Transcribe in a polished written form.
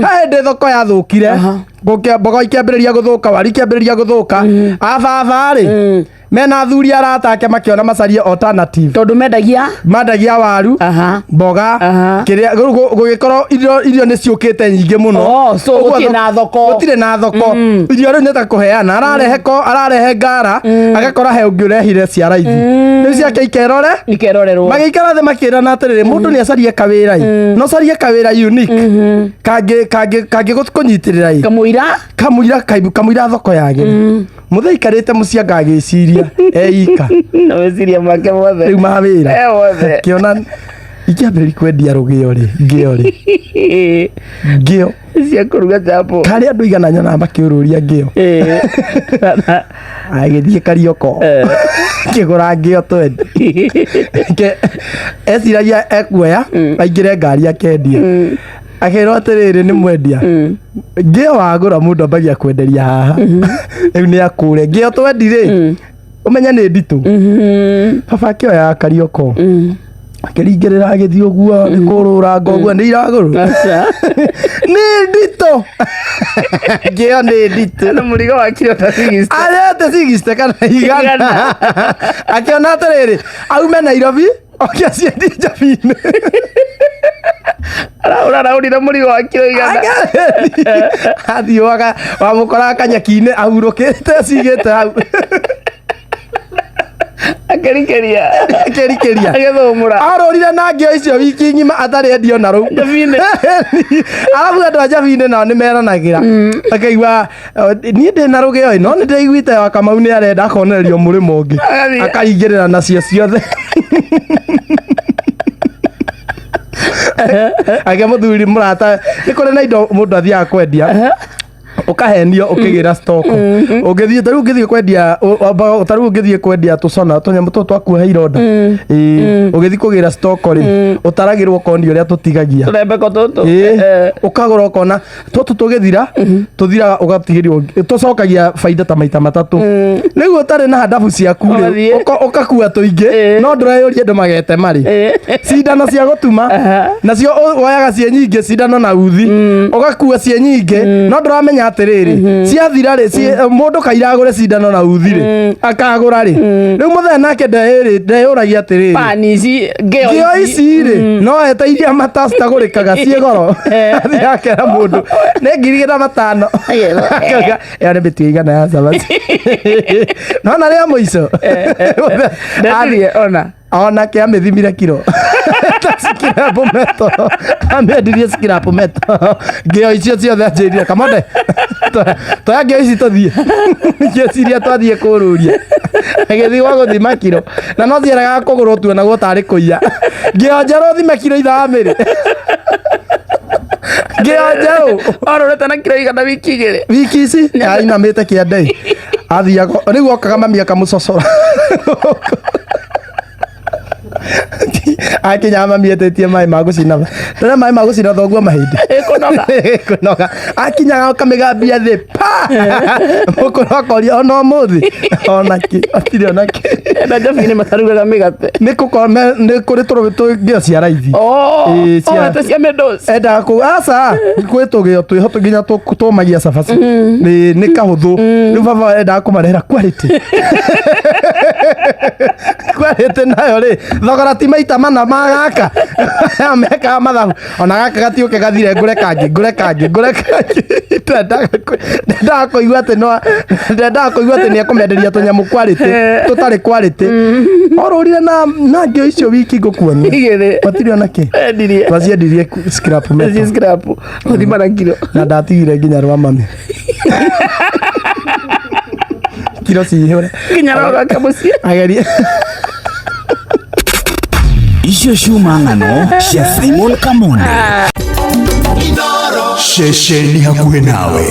Hende thoko yathukire mboga ikiambĩrĩria gũthũka, waru ikiambĩrĩria gũthũka, ababa rĩ mena athuri arata ake makiona macarie alternative tondu mendagia waru mboga kiria gugikorwo irio ni ciukite nyingi muno so gutire na thoko irio riu nita kuheana ararehe ngara agakora he ungi urehire cia raithi riu ciake ikerorerwo magikara the makirana atiriri mundu ni acarie kawira no carie kawira unique kangi gukunyitirira kamwira thoko yage muthe ikarite mucia ngagiciria eika na weciria make mothe riu mawira mothe kiona ikiambĩrĩria kwendia rũgĩo ngĩo cia kũruga chapo kari andũ igana nyona makĩũrũria ngĩo agĩthiĩ Karioko kĩgũra ngĩo 20 eciragia ekuoya aingĩre ngari akendia akĩrwo atĩrĩrĩ nĩ mwendia ngĩo wagũra mũndũ ambagia kwenderia haha rĩu nĩ akũre ngĩo 20 rĩ umenya nĩ nditũ baba akĩoya Karioko akĩringĩrĩra agĩthiĩ ũguo gĩkũrũra ngoguo nĩ iragũrũ nĩ nditũ ngĩo nĩ nditũ na mũrigo wa kilo 60 arete 60 kana igana akĩona atĩrĩrĩ aume Nairobi okia ciendi Njabine araurira mũrigo wa kilo igana athiũaga wamũkora kanyaki-inĩ ahurũkĩte cigĩte hau akerikeria agĩthũmũra arorire na ngĩo icio wiki ng'ima atarĩ endio na rũu Njabine arabu andũ a Njabine nao nĩ meranagĩra akaigua niĩ ndĩ na rũgĩo ĩno nĩ ndĩiguĩte wa Kamau nĩ arenda akonererio mũrĩmo ũngĩ akaingĩrĩra nacio ciothe mũthuri mũrata nĩ kũrĩ na indo mũndũ athiaga kwendia ukahenio ukigira stock ugithie taru ugithie kwendia taru ugithie kwendia tucona tunyamu tu twakuha ironda ugithie kugira stock ri utaragirwo kondi uria tutigagia turembeko tutu ukagura ukona tutu tugithira tuthira ugatigirio tucokagia faida ta maita matatu niguo tari na hadafu ciaku ri ukakua tuingi no ndureyuria ndu magete mari cindano cia gutuma nacio woyaga cie nyingi cindano na uthi ugakua cie nyingi no nduramenya atiriri ciathira ri mundu kairagure cindano na uthi ri akagura ri riu muthe nake ndeyuragia atiriri panici ngeo ici ri no eteithia matasta gurikaga cie goro athiakera mundu nĩ 5,000 yani betie igana ya sabaci no na ria muico ona ke amethimire kilo tasikira bometo amedirie sikira bometo ngeo icio ciothe anjĩrire kamonde toya ngeo ici tũthiĩ ngeciria twathiĩ kũrũria agĩthiĩ wa gũthima kilo na no cieraga kũgũrwo tu naguo tarĩ kũiya ngeo njerũ thime kilo 2 ngeo njerũ ororete na kilo igana wiki ici ainamĩte kĩande athiaga rĩu okaga mami akamũcocora akinya mami etetie mai magucina tena mai magucina thoguo mahindi ekunoga akinya akamigambia thi pa mukurokoria ono muthi onaki atire onaki na Njabine matarugaga migate nĩ kũrĩ tũgĩo cia raithi cia mendos enda ku aca kwĩ tũgĩo twĩho nginya tũmagia cabaci nĩ kahũthũ rĩu baba enda kũmarehera quality nayo rĩ thogora ti maita mana magaka meka mathabu ona gaka gatiũke gathire ngũre kangi ndendaga kũigua atĩ nĩ ekũmenderia tũnyamũ quality tũtarĩ quality orũrire na ngĩo icio wiki ngũkuonia matirĩ onake twaciendirie scrap gũthima na kilo na ndatigire nginya rwa mami kilo cihũre nginya roga mũciĩ agerie icio ciuma ng'ano cia Simon Kamonde ceceni hakuhĩ nawe.